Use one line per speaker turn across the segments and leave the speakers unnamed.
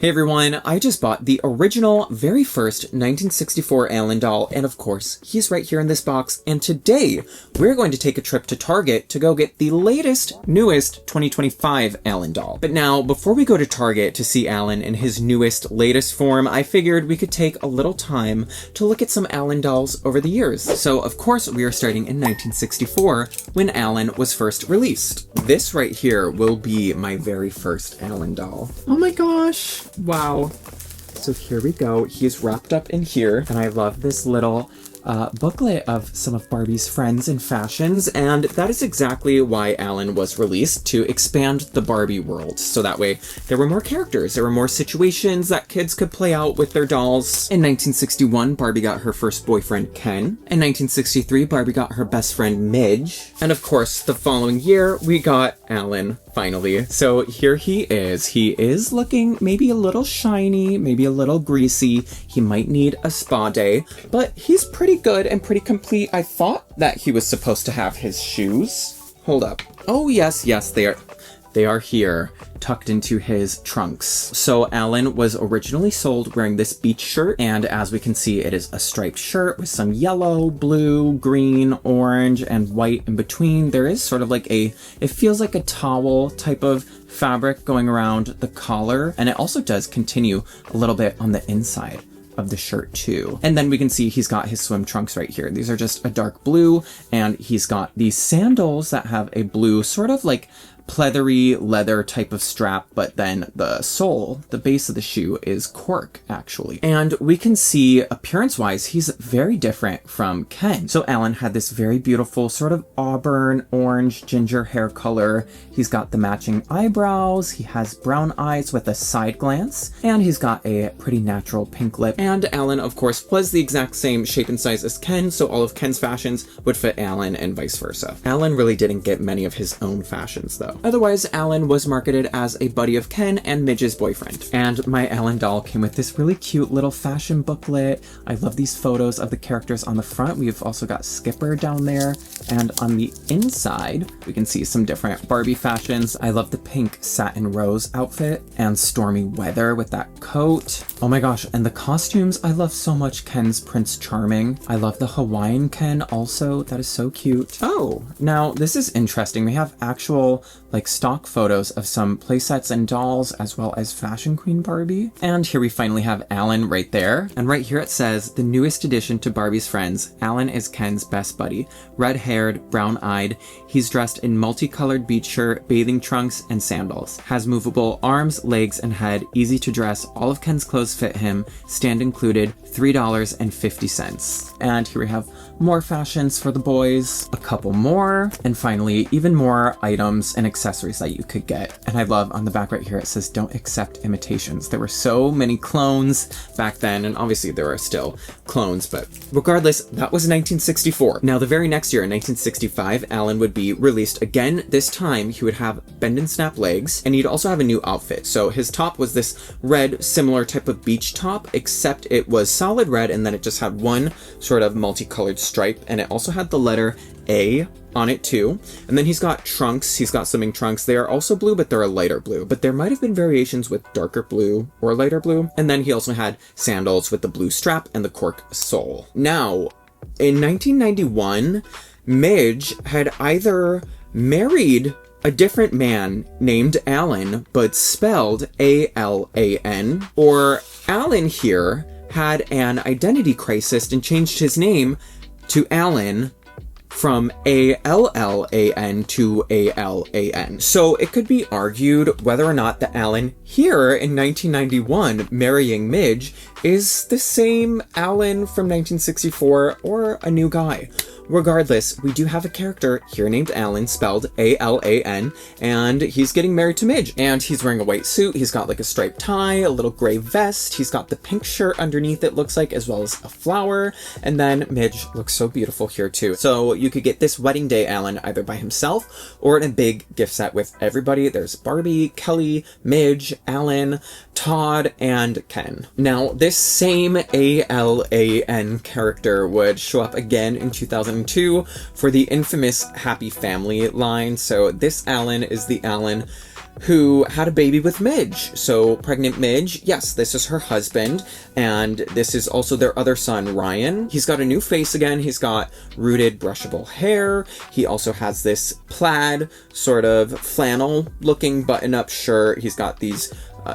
Hey everyone, I just bought the original, very first 1964 Allan doll, and of course, he's right here in this box, and today, we're going to take a trip to Target to go get the latest, newest 2025 Allan doll. But now, before we go to Target to see Allan in his newest, latest form, I figured we could take a little time to look at some Allan dolls over the years. So, of course, we are starting in 1964, when Allan was first released. This right here will be my very first Allan doll. Oh my gosh! Wow. So here we go. He's wrapped up in here, and I love this little booklet of some of Barbie's friends and fashions, and that is exactly why Allan was released, to expand the Barbie world. So that way there were more characters, there were more situations that kids could play out with their dolls. In 1961, Barbie got her first boyfriend, Ken. In 1963, Barbie got her best friend, Midge. And of course, the following year, we got Allan, finally. So here he is. He is looking maybe a little shiny, maybe a little greasy. He might need a spa day, but he's pretty good and pretty complete. I thought that he was supposed to have his shoes. Hold up. Oh yes, they are here, tucked into his trunks. So Allan was originally sold wearing this beach shirt, and as we can see, it is a striped shirt with some yellow, blue, green, orange, and white in between. There is sort of like it feels like a towel type of fabric going around the collar, and it also does continue a little bit on the inside of the shirt too. And then we can see he's got his swim trunks right here. These are just a dark blue, and he's got these sandals that have a blue sort of like pleathery leather type of strap, but then the sole, the base of the shoe, is cork actually. And we can see appearance-wise, he's very different from Ken. So Allan had this very beautiful sort of auburn, orange, ginger hair color. He's got the matching eyebrows, he has brown eyes with a side glance, and he's got a pretty natural pink lip. And Allan, of course, was the exact same shape and size as Ken, so all of Ken's fashions would fit Allan and vice versa. Allan really didn't get many of his own fashions though. Otherwise, Allan was marketed as a buddy of Ken and Midge's boyfriend. And my Allan doll came with this really cute little fashion booklet. I love these photos of the characters on the front. We've also got Skipper down there. And on the inside, we can see some different Barbie fashions. I love the pink satin rose outfit and stormy weather with that coat. Oh my gosh, and the costumes, I love so much Ken's Prince Charming. I love the Hawaiian Ken also. That is so cute. Oh, now this is interesting. We have actual like stock photos of some playsets and dolls, as well as Fashion Queen Barbie. And here we finally have Allan right there. And right here it says, the newest addition to Barbie's friends, Allan is Ken's best buddy. Red-haired, brown-eyed, he's dressed in multicolored beach shirt, bathing trunks, and sandals. Has movable arms, legs, and head, easy to dress. All of Ken's clothes fit him, stand included, $3.50. And here we have more fashions for the boys, a couple more, and finally, even more items and accessories that you could get. And I love on the back right here, it says, don't accept imitations. There were so many clones back then, and obviously there are still clones, but regardless, that was 1964. Now, the very next year, in 1965, Allan would be released again. This time, he would have bend and snap legs, and he'd also have a new outfit. So his top was this red, similar type of beach top, except it was solid red, and then it just had one sort of multicolored stripe, and it also had the letter A on it too. And then he's got trunks, he's got swimming trunks. They are also blue, but they're a lighter blue. But there might have been variations with darker blue or lighter blue. And then he also had sandals with the blue strap and the cork sole. Now, in 1991, Midge had either married a different man named Allan, but spelled A-L-A-N, or Allan here had an identity crisis and changed his name to Allan from A-L-L-A-N to A-L-A-N. So it could be argued whether or not the Allan here in 1991 marrying Midge is the same Allan from 1964 or a new guy. Regardless, we do have a character here named Allan, spelled A-L-A-N, and he's getting married to Midge. And he's wearing a white suit, he's got like a striped tie, a little gray vest, he's got the pink shirt underneath it looks like, as well as a flower, and then Midge looks so beautiful here too. So you could get this wedding day Allan either by himself or in a big gift set with everybody. There's Barbie, Kelly, Midge, Allan, Todd, and Ken. Now, this same A-L-A-N character would show up again in 2002 for the infamous Happy Family line. So this Allan is the Allan who had a baby with Midge. So pregnant Midge, yes, this is her husband, and this is also their other son, Ryan. He's got a new face again. He's got rooted brushable hair. He also has this plaid sort of flannel looking button-up shirt. He's got these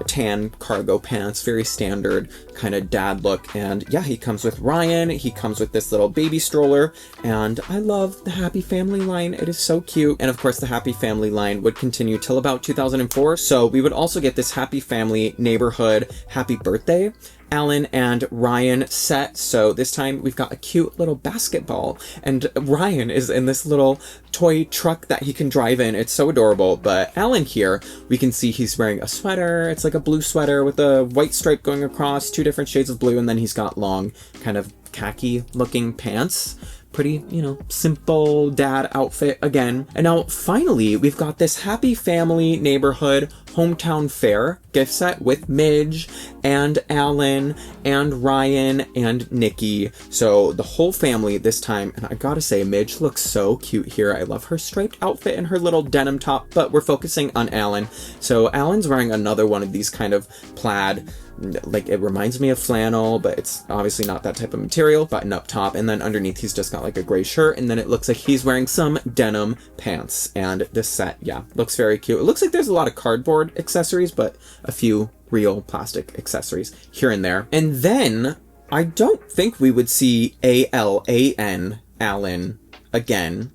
tan cargo pants, very standard kind of dad look. And yeah, he comes with Ryan. He comes with this little baby stroller, and I love the Happy Family line. It is so cute. And of course, the Happy Family line would continue till about 2004. So we would also get this Happy Family Neighborhood Happy Birthday Allan and Ryan set. So this time we've got a cute little basketball, and Ryan is in this little toy truck that he can drive in. It's so adorable. But Allan here, we can see he's wearing a sweater. It's like a blue sweater with a white stripe going across, 2 different shades of blue, and then he's got long kind of khaki looking pants. Pretty, you know, simple dad outfit again. And now finally, we've got this Happy Family Neighborhood Hometown Fair gift set with Midge and Allan and Ryan and Nikki. So the whole family this time, and I gotta say, Midge looks so cute here. I love her striped outfit and her little denim top, but we're focusing on Allan. So Allan's wearing another one of these kind of plaid, like it reminds me of flannel, but it's obviously not that type of material, button up top, and then underneath he's just got like a gray shirt, and then it looks like he's wearing some denim pants. And this set, yeah, looks very cute. It looks like there's a lot of cardboard accessories, but a few real plastic accessories here and there. And then I don't think we would see Allan again,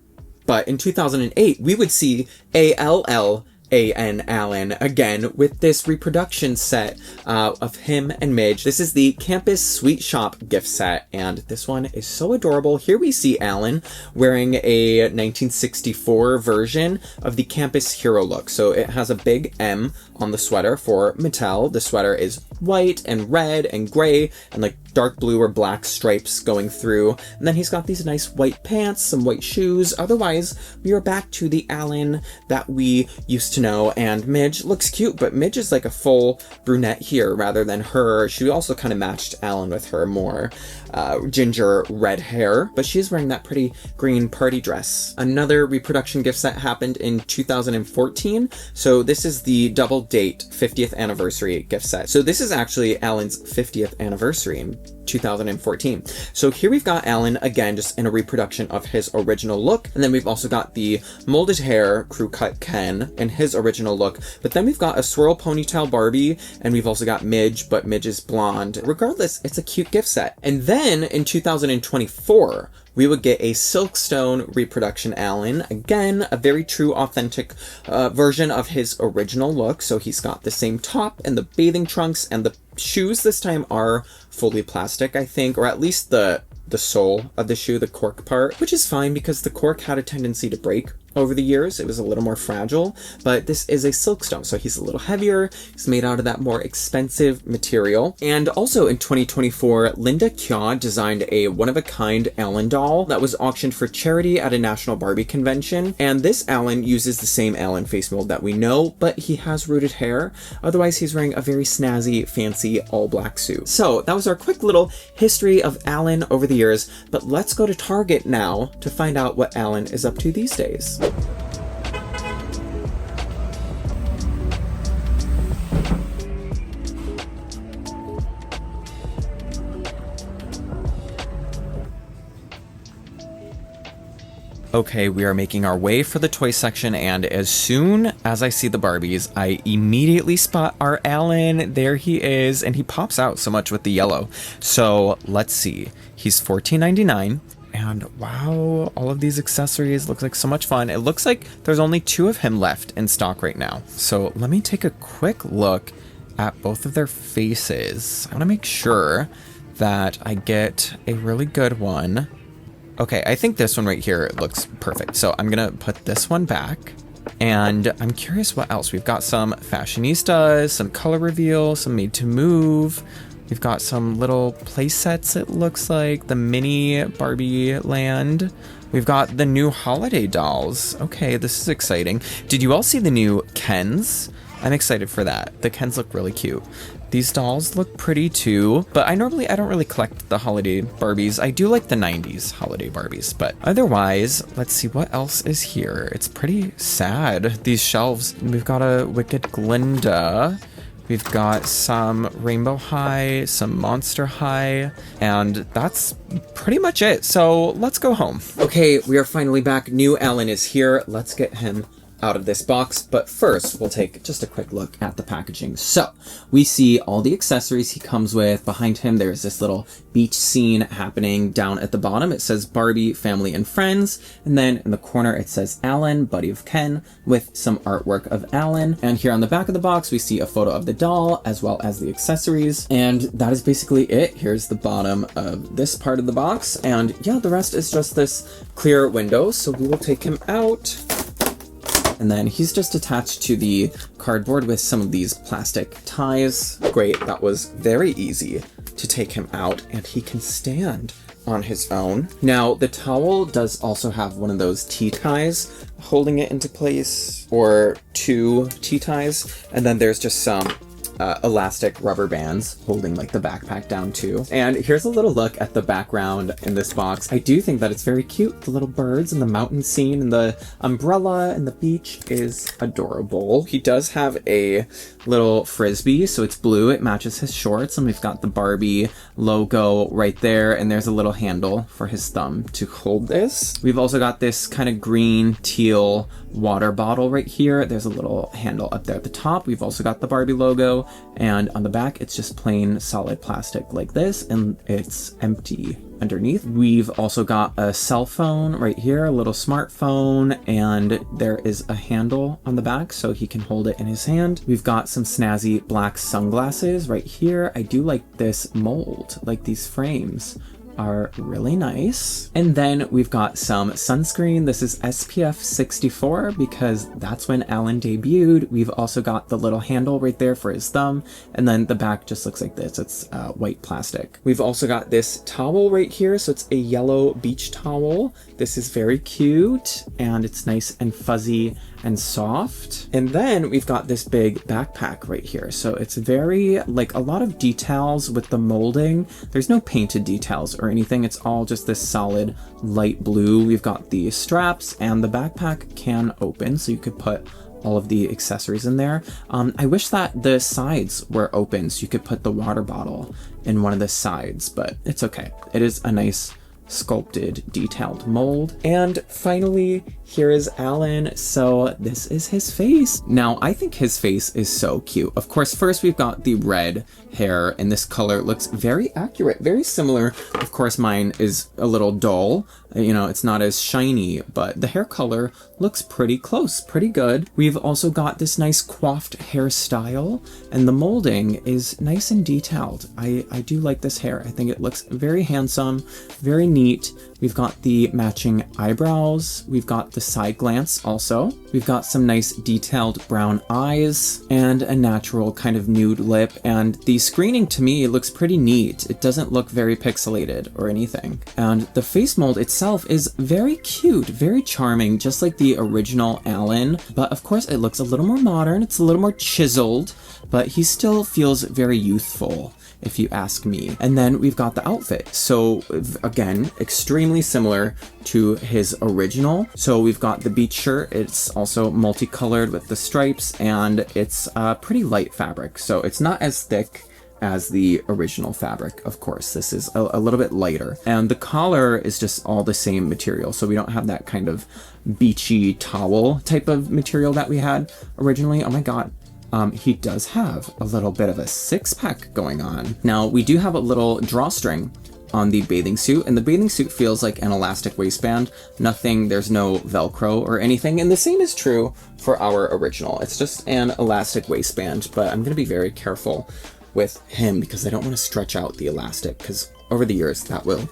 but in 2008 we would see Allan again with this reproduction set of him and Midge. This is the Campus Sweet Shop gift set, and this one is so adorable. Here we see Allan wearing a 1964 version of the Campus Hero look. So it has a big M on the sweater for Mattel. The sweater is white and red and gray and like dark blue or black stripes going through. And then he's got these nice white pants, some white shoes. Otherwise, we are back to the Allan that we used to know. And Midge looks cute, but Midge is like a full brunette here rather than her. She also kind of matched Allan with her more ginger red hair, but she's wearing that pretty green party dress. Another reproduction gift set happened in 2014. So this is the double date 50th anniversary gift set. So this is actually Allan's 50th anniversary in 2014. So here we've got Allan again, just in a reproduction of his original look. And then we've also got the molded hair crew cut Ken in his original look. But then we've got a swirl ponytail Barbie, and we've also got Midge, but Midge is blonde. Regardless, it's a cute gift set. And then in 2024, we would get a Silkstone reproduction Allan. Again, a very true, authentic version of his original look. So he's got the same top and the bathing trunks, and the shoes this time are fully plastic, I think, or at least the sole of the shoe, the cork part, which is fine because the cork had a tendency to break over the years. It was a little more fragile, but this is a Silkstone, so he's a little heavier. He's made out of that more expensive material. And also in 2024, Linda Kya designed a one-of-a-kind Allan doll that was auctioned for charity at a National Barbie convention. And this Allan uses the same Allan face mold that we know, but he has rooted hair. Otherwise, he's wearing a very snazzy, fancy all-black suit. So that was our quick little history of Allan over the years, but let's go to Target now to find out what Allan is up to these days. Okay, we are making our way for the toy section, and as soon as I see the Barbies, I immediately spot our Allan. There he is, and he pops out so much with the yellow. So let's see. He's $14.99. And wow, all of these accessories look like so much fun. It looks like there's only 2 of him left in stock right now. So let me take a quick look at both of their faces. I want to make sure that I get a really good one. Okay, I think this one right here looks perfect. So I'm going to put this one back. And I'm curious what else. We've got some fashionistas, some color reveal, some made to move. We've got some little play sets, it looks like, the mini Barbie land. We've got the new holiday dolls. Okay, this is exciting. Did you all see the new Kens? I'm excited for that. The Kens look really cute. These dolls look pretty too, but I don't really collect the holiday Barbies. I do like the 90s holiday Barbies, but otherwise, let's see what else is here. It's pretty sad, these shelves. We've got a Wicked Glinda. We've got some Rainbow High, some Monster High, and that's pretty much it. So let's go home. Okay, we are finally back. New Allan is here. Let's get him out of this box, but first we'll take just a quick look at the packaging. So we see all the accessories he comes with. Behind him there's this little beach scene happening. Down at the bottom it says Barbie, family and friends, and then in the corner it says Allan, buddy of Ken, with some artwork of Allan. And here on the back of the box we see a photo of the doll as well as the accessories, and that is basically it. Here's the bottom of this part of the box, and yeah, the rest is just this clear window. So we will take him out. And then he's just attached to the cardboard with some of these plastic ties. Great, that was very easy to take him out, and he can stand on his own. Now, the towel does also have one of those T-ties holding it into place, or 2 T-ties, and then there's just some elastic rubber bands holding like the backpack down too. And here's a little look at the background in this box. I do think that it's very cute. The little birds and the mountain scene and the umbrella and the beach is adorable. He does have a little frisbee, so it's blue. It matches his shorts, and we've got the Barbie logo right there, and there's a little handle for his thumb to hold this. We've also got this kind of green teal water bottle right here. There's a little handle up there at the top. We've also got the Barbie logo, and on the back it's just plain solid plastic like this, and it's empty underneath. We've also got a cell phone right here, a little smartphone, and there is a handle on the back so he can hold it in his hand. We've got some snazzy black sunglasses right here. I do like this mold, like these frames are really nice. And then we've got some sunscreen. This is SPF 64 because that's when Allan debuted. We've also got the little handle right there for his thumb, and then the back just looks like this. It's white plastic. We've also got this towel right here, so it's a yellow beach towel. This is very cute, and it's nice and fuzzy and soft. And then we've got this big backpack right here. So it's very, like, a lot of details with the molding. There's no painted details or anything. It's all just this solid light blue. We've got the straps, and the backpack can open, so you could put all of the accessories in there. I wish that the sides were open so you could put the water bottle in one of the sides, but it's okay. It is a nice sculpted, detailed mold. And finally, here is Allan. So this is his face. Now, I think his face is so cute. Of course, first we've got the red hair, and this color looks very accurate, very similar. Of course, mine is a little dull. You know, it's not as shiny, but the hair color looks pretty close, pretty good. We've also got this nice coiffed hairstyle, and the molding is nice and detailed. I do like this hair. I think it looks very handsome, very neat. We've got the matching eyebrows. We've got the side glance also. We've got some nice detailed brown eyes and a natural kind of nude lip. And the screening to me looks pretty neat. It doesn't look very pixelated or anything. And the face mold itself is very cute, very charming, just like the original Allan. But of course it looks a little more modern. It's a little more chiseled, but he still feels very youthful, if you ask me. And then we've got the outfit. So again, extremely similar to his original. So we've got the beach shirt. It's also multicolored with the stripes, and it's a pretty light fabric. So it's not as thick as the original fabric, of course. This is a little bit lighter. And the collar is just all the same material. So we don't have that kind of beachy towel type of material that we had originally. Oh my God. He does have a little bit of a six-pack going on. Now, we do have a little drawstring on the bathing suit, and the bathing suit feels like an elastic waistband. There's no Velcro or anything, and the same is true for our original. It's just an elastic waistband, but I'm gonna be very careful with him because I don't want to stretch out the elastic, because over the years that will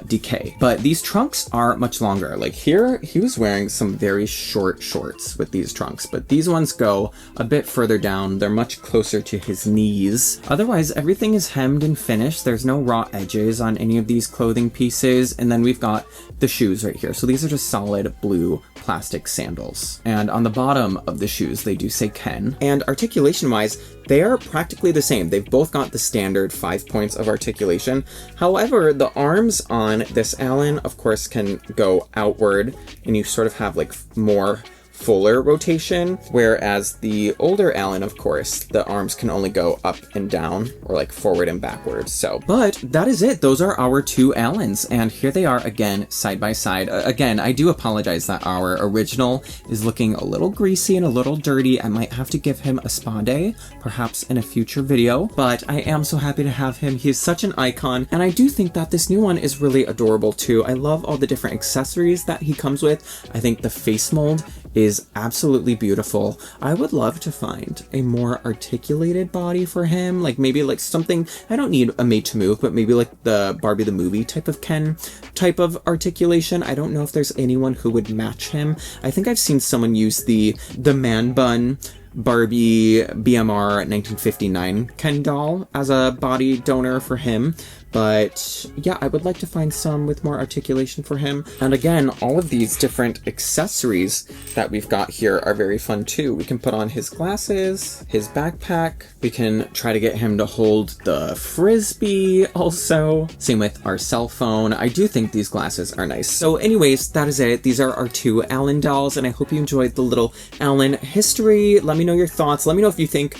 decay. But these trunks are much longer. Like here, he was wearing some very short shorts with these trunks, but these ones go a bit further down. They're much closer to his knees. Otherwise, everything is hemmed and finished. There's no raw edges on any of these clothing pieces. And then we've got the shoes right here. So these are just solid blue plastic sandals. And on the bottom of the shoes, they do say Ken. And articulation-wise, they are practically the same. They've both got the standard 5 points of articulation. However, the arms on this Allan, of course, can go outward, and you sort of have like more fuller rotation, whereas the older Allan, of course, the arms can only go up and down, or like forward and backwards. So, but that is it. Those are our two Allans, and here they are again, side by side. Again, I do apologize that our original is looking a little greasy and a little dirty. I might have to give him a spa day, perhaps in a future video, but I am so happy to have him. He is such an icon, and I do think that this new one is really adorable too. I love all the different accessories that he comes with. I think the face mold is absolutely beautiful. I would love to find a more articulated body for him, like maybe like something, I don't need a made to move, but maybe like the Barbie the movie type of Ken type of articulation. I don't know if there's anyone who would match him. I think I've seen someone use the man bun Barbie BMR 1959 Ken doll as a body donor for him. But yeah, I would like to find some with more articulation for him. And again, all of these different accessories that we've got here are very fun too. We can put on his glasses, his backpack. We can try to get him to hold the frisbee also. Same with our cell phone. I do think these glasses are nice. So anyways, that is it. These are our two Allan dolls, and I hope you enjoyed the little Allan history. Let me know your thoughts. Let me know if you think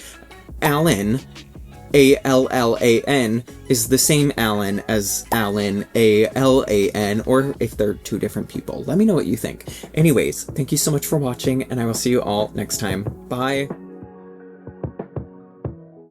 Allan, Allan, is the same Allan as Allan, Allan, or if they're two different people. Let me know what you think. Anyways, thank you so much for watching, and I will see you all next time. Bye!